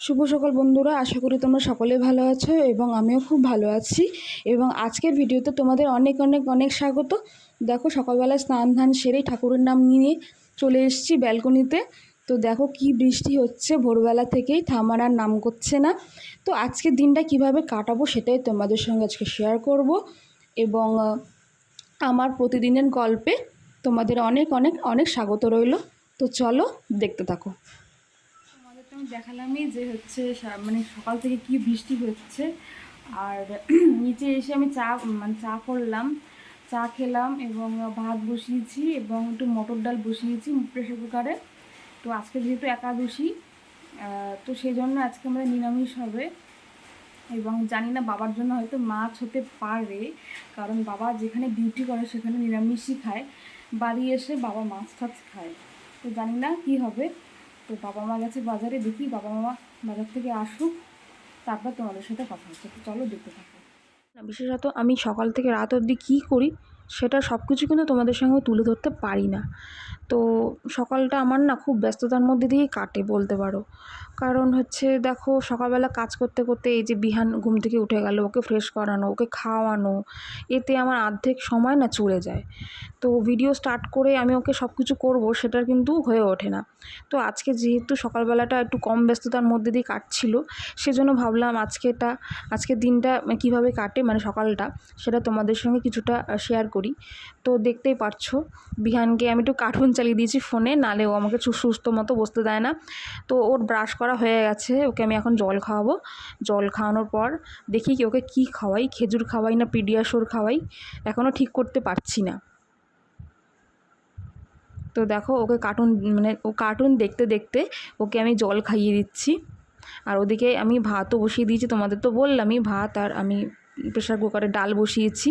শুভ সকাল বন্ধুরা, আশা করি তোমরা সকলেই ভালো আছো এবং আমিও খুব ভালো আছি। এবং আজকের ভিডিওতে তোমাদের অনেক অনেক অনেক স্বাগত। দেখো, সকালবেলা স্নান ধান সেরেই ঠাকুরের নাম নিয়ে চলে এসেছি ব্যালকনিতে। তো দেখো কি বৃষ্টি হচ্ছে, ভোরবেলা থেকেই থামার আর নাম করছে না। তো আজকের দিনটা কিভাবে কাটাবো সেটাই তোমাদের সঙ্গে আজকে শেয়ার করব। এবং আমার প্রতিদিনের গল্পে তোমাদের অনেক অনেক অনেক স্বাগত রইল। তো চলো দেখতে থাকো। তোমাদের তো আমি দেখালামই যে হচ্ছে মানে সকাল থেকে কি বৃষ্টি হচ্ছে। আর নিচে এসে আমি চা করলাম, চা খেলাম এবং ভাত বসিয়েছি এবং একটু মটর ডাল বসিয়েছি প্রেসার কুকারে। তো আজকে যেহেতু একাদশী, তো সেই জন্য আজকে আমাদের নিরামিষ হবে। এবং জানি না বাবার জন্য হয়তো মাছ হতে পারে, কারণ বাবা যেখানে ডিউটি করে সেখানে নিরামিষই খায়, বাড়ি এসে বাবা মাছ টাছ খায়। তো জানি না কি হবে। তো বাবা মা গেছে বাজারে, দেখি বাবা মা বাজার থেকে আসুক, তারপর তোমাদের সাথে কথা হচ্ছে। তো চলো দেখতে থাকো। বিশেষত আমি সকাল থেকে রাত অবধি কী করি সেটা সব কিছু কিন্তু তোমাদের সঙ্গে তুলে ধরতে পারি না। তো সকালটা আমার না খুব ব্যস্ততার মধ্যে দিয়েই কাটে বলতে পারো। কারণ হচ্ছে দেখো, সকালবেলা কাজ করতে করতে এই যে বিহান ঘুম থেকে উঠে গেল, ওকে ফ্রেশ করানো, ওকে খাওয়ানো, এতে আমার অর্ধেক সময় না চলে যায়। তো ভিডিও স্টার্ট করে আমি ওকে সব কিছু করবো সেটা কিন্তু হয়ে ওঠে না। তো আজকে যেহেতু সকালবেলাটা একটু কম ব্যস্ততার মধ্যে দিয়ে কাটছিল, সেজন্য ভাবলাম আজকের দিনটা কিভাবে কাটে, মানে সকালটা, সেটা তোমাদের সঙ্গে কিছুটা শেয়ার করি। তো দেখতেই পারছো, বিহানকে আমি একটু কার্টুন চালিয়ে দিয়েছি ফোনে, নালে ও আমাকে সুস্থ মতো বসতে দেয় না। তো ওর ব্রাশ করা হয়ে গেছে, ওকে আমি এখন জল খাওয়াবো। জল খাওয়ানোর পর দেখি কি ওকে কী খাওয়াই, খেজুর খাওয়াই না পিডিয়াশোর খাওয়াই, এখনও ঠিক করতে পারছি না। তো দেখো, ওকে কার্টুন দেখতে দেখতে ওকে আমি জল খাইয়ে দিচ্ছি। আর ওদিকে আমি ভাতও বসিয়ে দিয়েছি, তোমাদের তো বললামই, ভাত আর আমি প্রেসার কুকারে ডাল বসিয়েছি।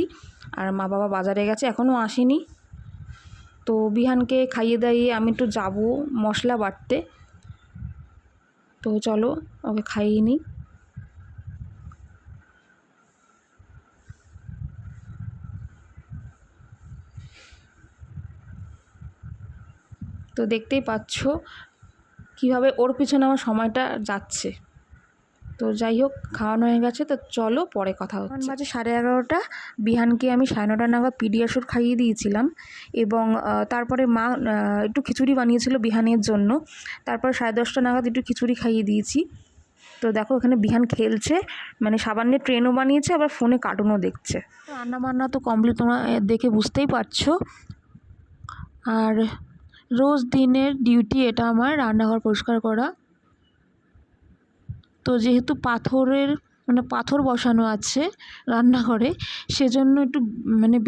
আর মা বাবা বাজারে গেছে, এখনও আসেনি। তো বিহানকে খাইয়ে দাইয়ে আমি একটু যাবো মশলা বাটতে। তো চলো ওকে খাইয়ে নিই। তো দেখতেই পাচ্ছ কীভাবে ওর পিছনে আমার সময়টা যাচ্ছে। তো যাই হোক, খাওয়ানো হয়ে গেছে, তো চলো পরে কথা হচ্ছে। বাজে 11:30। বিহানকে আমি 9:30 নাগাদ পিডিয়াশোর খাইয়ে দিয়েছিলাম। এবং তারপরে মা একটু খিচুড়ি বানিয়েছিল বিহানের জন্য, তারপর 10:30 নাগাদ একটু খিচুড়ি খাইয়ে দিয়েছি। তো দেখো এখানে বিহান খেলছে, মানে সাবানের ট্রেনও বানিয়েছে, আবার ফোনে কার্টুনও দেখছে। রান্না বান্না তো কমপ্লিট, তোমরা দেখে বুঝতেই পারছো। আর রোজ দিনের ডিউটি এটা আমার, রান্নাঘর পরিষ্কার করা। তো যেহেতু পাথর বসানো আছে রান্নাঘরে, সেজন্য একটু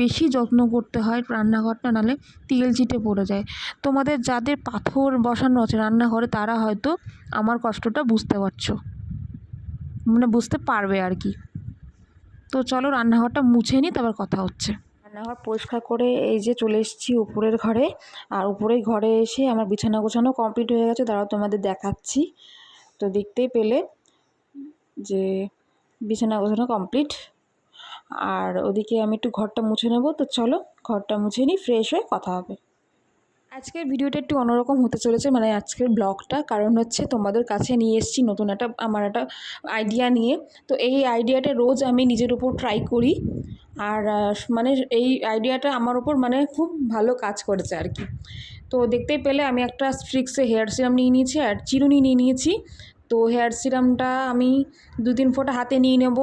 বেশি যত্ন করতে হয় রান্নাঘরটা, নাহলে তেল চিটে পড়ে যায়। তোমাদের যাদের পাথর বসানো আছে রান্নাঘরে, তারা হয়তো আমার কষ্টটা বুঝতে পারছো, বুঝতে পারবে আর কি। তো চলো রান্নাঘরটা মুছে নিই, তারপর কথা হচ্ছে। রান্নাঘর পরিষ্কার করে এই যে চলে এসেছি উপরের ঘরে। আর উপরের ঘরে এসে আমার বিছানা গোছানো কমপ্লিট হয়ে গেছে, দাঁড়াও তোমাদের দেখাচ্ছি। তো দেখতেই পেলে যে বিছানা গোছানো কমপ্লিট। আর ওদিকে আমি একটু ঘরটা মুছে নেব। তো চলো ঘরটা মুছে নিই, ফ্রেশ হয়ে কথা হবে। আজকের ভিডিওটা একটু অন্যরকম হতে চলেছে, আজকের ব্লগটা, কারণ হচ্ছে তোমাদের কাছে নিয়ে এসেছি নতুন আমার একটা আইডিয়া নিয়ে। তো এই আইডিয়াটা রোজ আমি নিজের উপর ট্রাই করি। আর এই আইডিয়াটা আমার উপর খুব ভালো কাজ করেছে আর কি। তো দেখতেই পেলে আমি একটা স্ট্রিক্সে হেয়ার সিরাম নিয়ে নিয়েছি আর চিরুনি নিয়ে নিয়েছি। তো হেয়ার সিরামটা আমি 2-3 ফোঁটা হাতে নিয়ে নেব।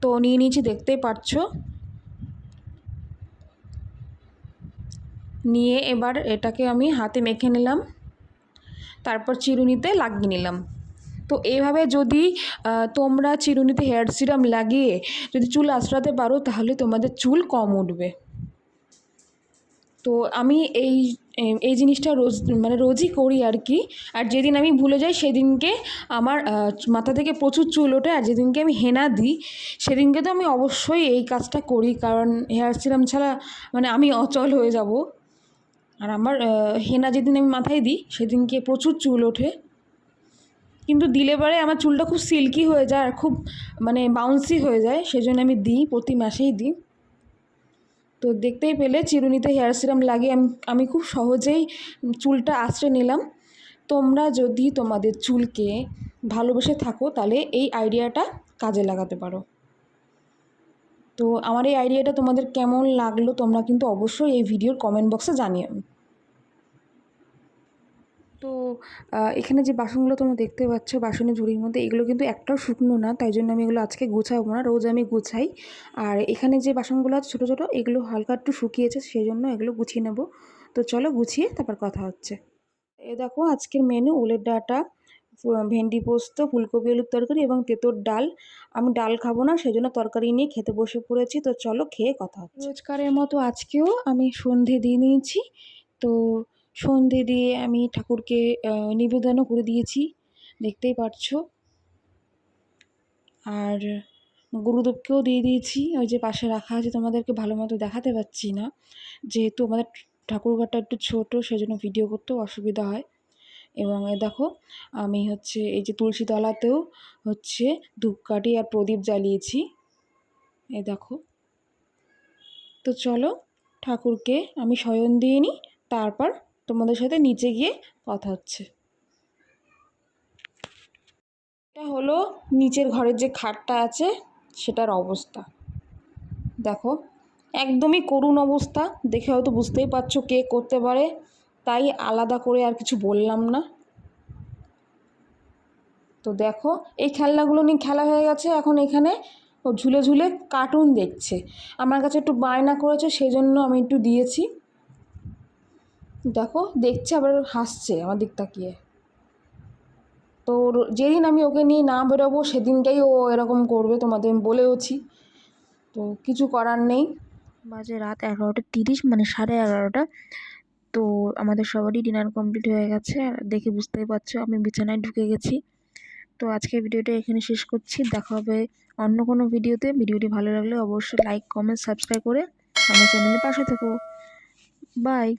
তো নিয়ে নিয়েছি, দেখতেই পাচ্ছো। নিয়ে এবার এটাকে আমি হাতে মেখে নিলাম, তারপর চিরুনিতে লাগিয়ে নিলাম। তো এইভাবে যদি তোমরা চিরুনিতে হেয়ার সিরাম লাগিয়ে যদি চুল আঁচড়াতে পারো, তাহলে তোমাদের চুল কম উঠবে। তো আমি এই জিনিসটা রোজই করি আর কি। আর যেদিন আমি ভুলে যাই সেদিনকে আমার মাথা থেকে প্রচুর চুল ওঠে, আর যেদিনকে আমি হেনা দিই সেদিনকে তো আমি অবশ্যই এই কাজটা করি, কারণ হেয়ার সিরাম ছাড়া আমি অচল হয়ে যাব। আর আমার হেনা যেদিন আমি মাথায় দিই সেদিনকে প্রচুর চুল ওঠে, কিন্তু দিলে পরে আমার চুলটা খুব সিল্কি হয়ে যায় আর খুব বাউন্সি হয়ে যায়, সেজন্য আমি দিই, প্রতি মাসেই দিই। তো দেখতেই পেলে চিরুনিতে হেয়ার সিরাম লাগিয়ে আমি খুব সহজেই চুলটা আঁচড়ে নিলাম। তোমরা যদি তোমাদের চুলকে ভালোবেসে থাকো তাহলে এই আইডিয়াটা কাজে লাগাতে পারো। তো আমার এই আইডিয়াটা তোমাদের কেমন লাগলো তোমরা কিন্তু অবশ্যই এই ভিডিওর কমেন্ট বক্সে জানিও। তো এখানে যে বাসনগুলো তোমরা দেখতে পাচ্ছ বাসনের ঝুড়ির মধ্যে, এগুলো কিন্তু একটাও শুকনো না, তাই জন্য আমি এগুলো আজকে গোছাবো না, রোজ আমি গুছাই। আর এখানে যে বাসনগুলো আছে ছোটো ছোটো, এগুলো হালকা একটু শুকিয়েছে, সেই জন্য এগুলো গুছিয়ে নেব। তো চলো গুছিয়ে তারপর কথা হচ্ছে। এ দেখো আজকের মেনু উলের ডাঁটা, ভেন্ডি পোস্ত, ফুলকপি আলুর তরকারি এবং তেঁতোর ডাল। আমি ডাল খাবো না, সেই জন্য তরকারি নিয়ে খেতে বসে পড়েছি। তো চলো খেয়ে কথা হচ্ছে। রোজকারের মতো আজকেও আমি সন্ধে দিয়ে নিয়েছি। তো সন্ধে দিয়ে আমি ঠাকুরকে নিবেদনও করে দিয়েছি, দেখতেই পাচ্ছো। আর গুরুদেবকেও দিয়ে দিয়েছি, ওই যে পাশে রাখা আছে, তোমাদেরকে ভালো মতো দেখাতে পাচ্ছি না যেহেতু আমাদের ঠাকুরঘরটা একটু ছোটো, সেজন্য ভিডিও করতেও অসুবিধা হয়। এবং এ দেখো আমি হচ্ছে এই যে তুলসী তলাতেও হচ্ছে ধূপকাঠি আর প্রদীপ জ্বালিয়েছি, এ দেখো। তো চলো ঠাকুরকে আমি শয়ন দিয়ে নিই, তারপর তোমাদের সাথে নিচে গিয়ে কথা হচ্ছে। এটা হলো নিচের ঘরের যে খাটটা আছে সেটার অবস্থা, দেখো একদমই করুণ অবস্থা, দেখে হয়তো বুঝতেই পারছো কে করতে পারে, তাই আলাদা করে আর কিছু বললাম না। তো দেখো এই খেলনাগুলো নিয়ে খেলা হয়ে গেছে, এখন এখানে ও ঝুলে ঝুলে কার্টুন দেখছে। আমার কাছে একটু বায়না করেছে, সেই জন্য আমি একটু দিয়েছি। দেখো দেখছে আবার হাসছে আমার দিক তাকিয়ে। তো যেদিন আমি ওকে নিয়ে না বেরোবো সেদিনটাই ও এরকম করবে, তোমাদের আমি বলেওছি। তো কিছু করার নেই। বাজে রাত 11:30, মানে 11:30। তো আমাদের সবারই ডিনার কমপ্লিট হয়ে গেছে, আর দেখে বুঝতেই পারছো আমি বিছানায় ঢুকে গেছি। তো আজকের ভিডিওটা এখানে শেষ করছি, দেখা হবে অন্য কোনো ভিডিওতে। ভিডিওটি ভালো লাগলে অবশ্যই লাইক কমেন্ট সাবস্ক্রাইব করে আমার চ্যানেলের পাশে থেকো। বাই।